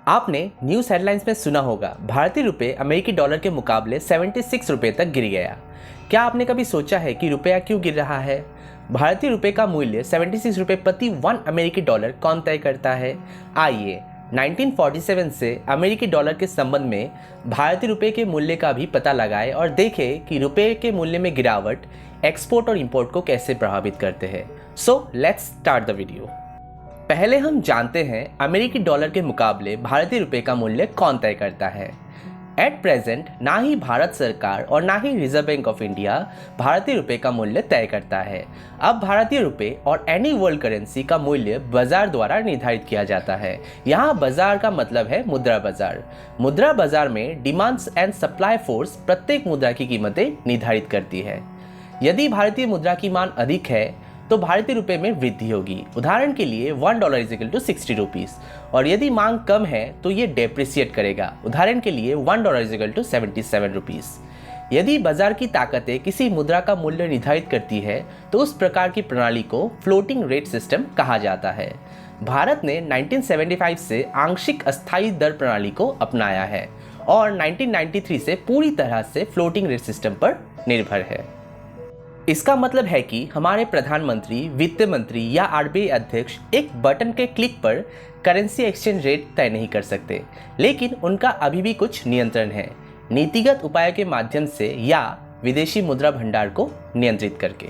आपने news headlines में सुना होगा भारतीय रुपये अमेरिकी डॉलर के मुकाबले 76 रुपये तक गिर गया। क्या आपने कभी सोचा है कि रुपया क्यों गिर रहा है? भारतीय रुपये का मूल्य 76 रुपये प्रति 1 अमेरिकी डॉलर कौन तय करता है? आइए 1947 से अमेरिकी डॉलर के संबंध में भारतीय रुपये के मूल्य का भी पता लगाएं और देखें कि रुपये के मूल्य में गिरावट एक्सपोर्ट और इंपोर्ट को कैसे प्रभावित करते हैं। So let's start the video. पहले हम जानते हैं अमेरिकी डॉलर के मुकाबले भारतीय रुपये का मूल्य कौन तय करता है। एट प्रेजेंट ना ही भारत सरकार और ना ही रिजर्व बैंक ऑफ इंडिया भारतीय रुपये का मूल्य तय करता है। अब भारतीय रुपये और एनी वर्ल्ड करेंसी का मूल्य बाजार द्वारा निर्धारित किया जाता है। यहाँ बाजार का मतलब है मुद्रा बाजार। मुद्रा बाजार में डिमांड एंड सप्लाई फोर्स प्रत्येक मुद्रा की कीमतें निर्धारित करती है। यदि भारतीय मुद्रा की मांग अधिक है तो भारतीय रुपये में वृद्धि होगी। उदाहरण के लिए $1 = 60 रुपीस, और यदि मांग कम है तो ये डेप्रिसिएट करेगा। उदाहरण के लिए $1 = 77 रुपीस। यदि बाजार की ताकतें किसी मुद्रा का मूल्य निर्धारित करती है तो उस प्रकार की प्रणाली को फ्लोटिंग रेट सिस्टम कहा जाता है। भारत ने 1975 से आंशिक अस्थायी दर प्रणाली को अपनाया है और 1993 से पूरी तरह से फ्लोटिंग रेट सिस्टम पर निर्भर है। इसका मतलब है कि हमारे प्रधानमंत्री, वित्त मंत्री या आरबीआई अध्यक्ष एक बटन के क्लिक पर करेंसी एक्सचेंज रेट तय नहीं कर सकते, लेकिन उनका अभी भी कुछ नियंत्रण है, नीतिगत उपायों के माध्यम से या विदेशी मुद्रा भंडार को नियंत्रित करके।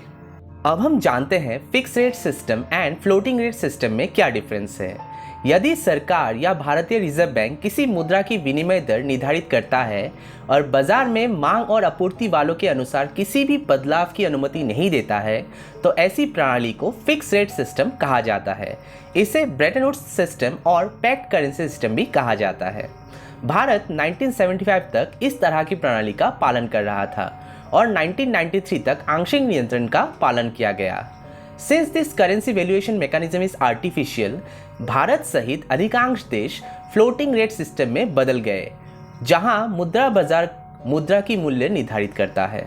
अब हम जानते हैं fix rate system and floating rate system में क्या डिफरेंस है। यदि सरकार या भारतीय रिजर्व बैंक किसी मुद्रा की विनिमय दर निर्धारित करता है और बाजार में मांग और आपूर्ति वालों के अनुसार किसी भी बदलाव की अनुमति नहीं देता है तो ऐसी प्रणाली को फिक्स रेट सिस्टम कहा जाता है। इसे ब्रेटन वुड्स सिस्टम और पैक्ट करेंसी सिस्टम भी कहा जाता है। भारत 1975 तक इस तरह की प्रणाली का पालन कर रहा था और 1993 तक आंशिक नियंत्रण का पालन किया गया। Since this currency valuation mechanism is artificial, Bharat सहित अधिकांश देश फ्लोटिंग रेट सिस्टम में बदल गए, जहां मुद्रा बाजार मुद्रा की मूल्य निर्धारित करता है।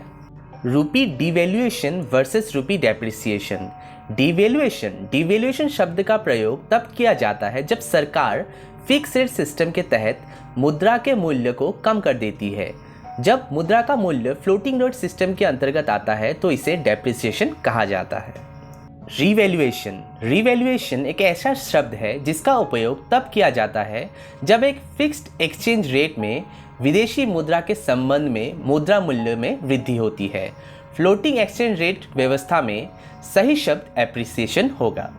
रूपी डिवैल्यूएशन वर्सेस रूपी डेप्रिसिएशन। डिवैल्यूएशन शब्द का प्रयोग तब किया जाता है जब सरकार फिक्स रेट सिस्टम के तहत मुद्रा के मूल्य को कम कर देती है। जब मुद्रा का मूल्य फ्लोटिंग रेट सिस्टम के अंतर्गत आता है तो इसे डेप्रिसिएशन कहा जाता है। रिवैल्यूएशन एक ऐसा शब्द है जिसका उपयोग तब किया जाता है जब एक फिक्स्ड एक्सचेंज रेट में विदेशी मुद्रा के संबंध में मुद्रा मूल्य में वृद्धि होती है। फ्लोटिंग एक्सचेंज रेट व्यवस्था में सही शब्द एप्रिसिएशन होगा।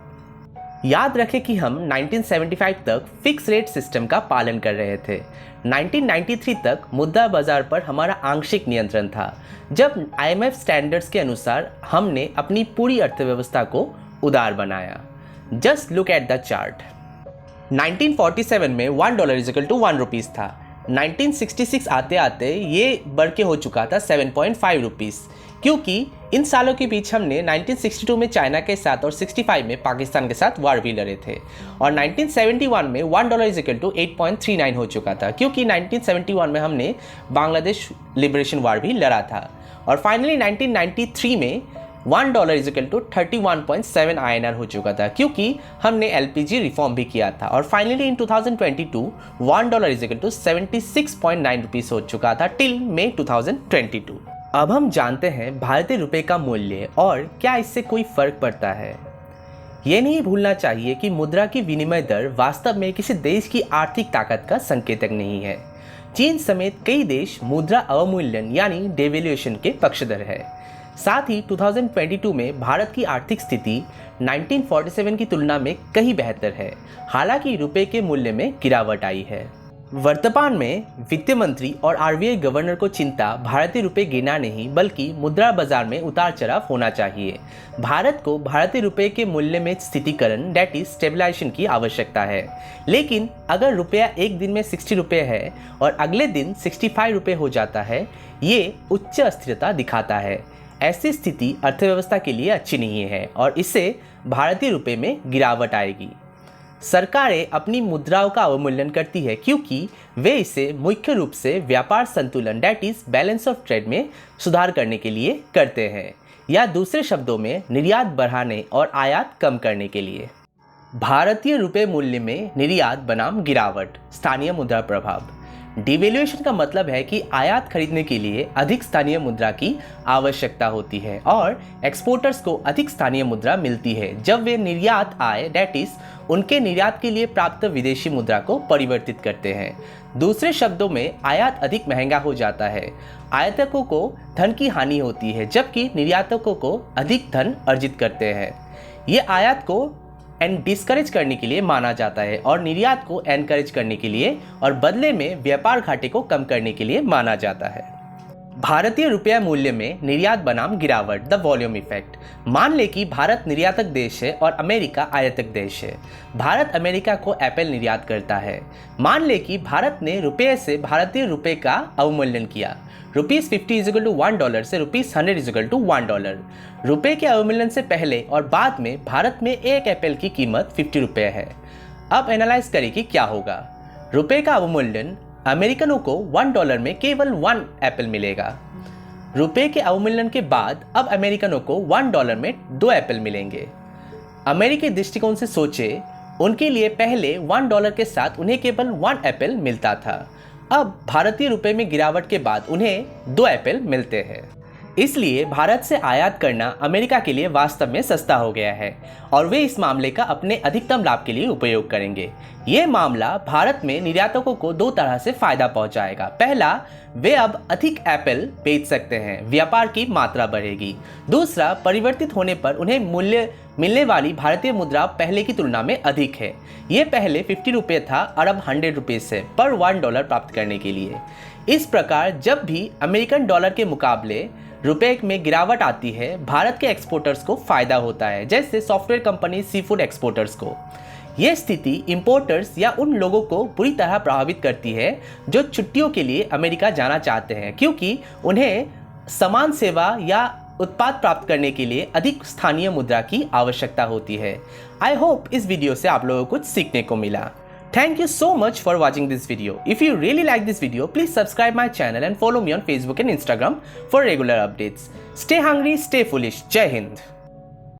याद रखें कि हम 1975 तक फिक्स रेट सिस्टम का पालन कर रहे थे। 1993 तक मुद्रा बाजार पर हमारा आंशिक नियंत्रण था, जब IMF स्टैंडर्ड्स के अनुसार हमने अपनी पूरी अर्थव्यवस्था को उदार बनाया। Just look at the chart. 1947 में $1 = 1 रुपीस था। 1966 आते आते ये बढ़ के हो चुका था 7.5 रुपीस, क्योंकि इन सालों के बीच हमने 1962 में चाइना के साथ और 65 में पाकिस्तान के साथ वार भी लड़े थे, और 1971 में $1 = 8.39 हो चुका था, क्योंकि 1971 में हमने बांग्लादेश लिबरेशन वार भी लड़ा था, और फाइनली 1993 में $1 = 31.7 INR हो चुका था, क्योंकि हमने LPG रिफॉर्म भी किया था, और फाइनली इन 2022 $1 = 76.9 रुपीस हो चुका था टिल मई 2022। अब हम जानते हैं भारतीय रुपये का मूल्य और क्या इससे कोई फर्क पड़ता है। ये नहीं भूलना चाहिए कि मुद्रा की विनिमय दर वास्तव में किसी देश की आर्थिक ताकत का संकेतक नहीं है। चीन समेत कई देश मुद्रा अवमूल्यन यानी डेवैल्यूएशन के पक्षधर है। साथ ही 2022 में भारत की आर्थिक स्थिति 1947 की तुलना में कहीं बेहतर है, हालांकि रुपये के मूल्य में गिरावट आई है। वर्तमान में वित्त मंत्री और आरबीआई गवर्नर को चिंता भारतीय रुपये गिरना नहीं बल्कि मुद्रा बाजार में उतार चढ़ाव होना चाहिए। भारत को भारतीय रुपये के मूल्य में स्थितीकरण दैट इज स्टेबलाइजेशन की आवश्यकता है, लेकिन अगर रुपया एक दिन में 60 रुपये है और अगले दिन 65 रुपये हो जाता है, ये उच्च अस्थिरता दिखाता है। ऐसी स्थिति अर्थव्यवस्था के लिए अच्छी नहीं है और इससे भारतीय रुपये में गिरावट आएगी। सरकारें अपनी मुद्राओं का अवमूल्यन करती है क्योंकि वे इसे मुख्य रूप से व्यापार संतुलन that is balance of trade में सुधार करने के लिए करते हैं, या दूसरे शब्दों में निर्यात बढ़ाने और आयात कम करने के लिए। भारतीय रुपए मूल्य में निर्यात बनाम गिरावट, स्थानीय मुद्रा प्रभाव। डिवैल्यूएशन का मतलब है कि आयात खरीदने के लिए अधिक स्थानीय मुद्रा की आवश्यकता होती है और एक्सपोर्टर्स को अधिक स्थानीय मुद्रा मिलती है जब वे निर्यात आय दैट इज उनके निर्यात के लिए प्राप्त विदेशी मुद्रा को परिवर्तित करते हैं। दूसरे शब्दों में आयात अधिक महंगा हो जाता है, आयातकों को धन की हानि होती है जबकि निर्यातकों को अधिक धन अर्जित करते हैं। ये आयात को डिस्करेज करने के लिए माना जाता है और निर्यात को एनकरेज करने के लिए और बदले में व्यापार घाटे को कम करने के लिए माना जाता है। भारतीय रुपया मूल्य में निर्यात बनाम गिरावट, द वॉल्यूम इफेक्ट। मान ले कि भारत निर्यातक देश है और अमेरिका आयातक देश है। भारत अमेरिका को एप्पल निर्यात करता है। मान ले कि भारत ने रुपये से भारतीय रुपये का अवमूल्यन किया। ₹50 = $1 से ₹100 = $1। रुपये के अवमूल्यन से पहले और बाद में भारत में एक एप्पल की कीमत ₹50 है। अब एनालाइज करें कि क्या होगा। रुपये का अवमूल्यन, अमेरिकनों को $1 में केवल 1 एप्पल मिलेगा। रुपये के अवमूल्यन के बाद अब अमेरिकनों को $1 में 2 एप्पल मिलेंगे। अमेरिकी दृष्टिकोण से सोचे, उनके लिए पहले $1 के साथ उन्हें केवल 1 एप्पल मिलता था। अब भारतीय रुपये में गिरावट के बाद उन्हें 2 एप्पल मिलते हैं। इसलिए भारत से आयात करना अमेरिका के लिए वास्तव में सस्ता हो गया है और वे इस मामले का अपने अधिकतम लाभ के लिए उपयोग करेंगे। ये मामला भारत में निर्यातकों को 2 तरह से फायदा पहुंचाएगा। पहला, वे अब अधिक एप्पल बेच सकते हैं, व्यापार की मात्रा बढ़ेगी। दूसरा, परिवर्तित होने पर उन्हें मूल्य मिलने वाली भारतीय मुद्रा पहले की तुलना में अधिक है। ये पहले ₹50 था और अब ₹100 है पर $1 प्राप्त करने के लिए। इस प्रकार जब भी अमेरिकन डॉलर के मुकाबले रुपये में गिरावट आती है, भारत के एक्सपोर्टर्स को फायदा होता है, जैसे software company, sea food exporters को। यह स्थिति इंपोर्टर्स या उन लोगों को बुरी तरह प्रभावित करती है जो छुट्टियों के लिए अमेरिका जाना चाहते हैं, क्योंकि उन्हें समान सेवा या उत्पाद प्राप्त करने के लिए अधिक स्थानीय मुद्रा की आवश्यकता होती है। आई होप इस वीडियो से आप लोगों को कुछ सीखने को मिला। Thank you so much for watching this video. If you really like this video, please subscribe my channel and follow me on Facebook and Instagram for regular updates. Stay hungry, stay foolish. Jai Hind.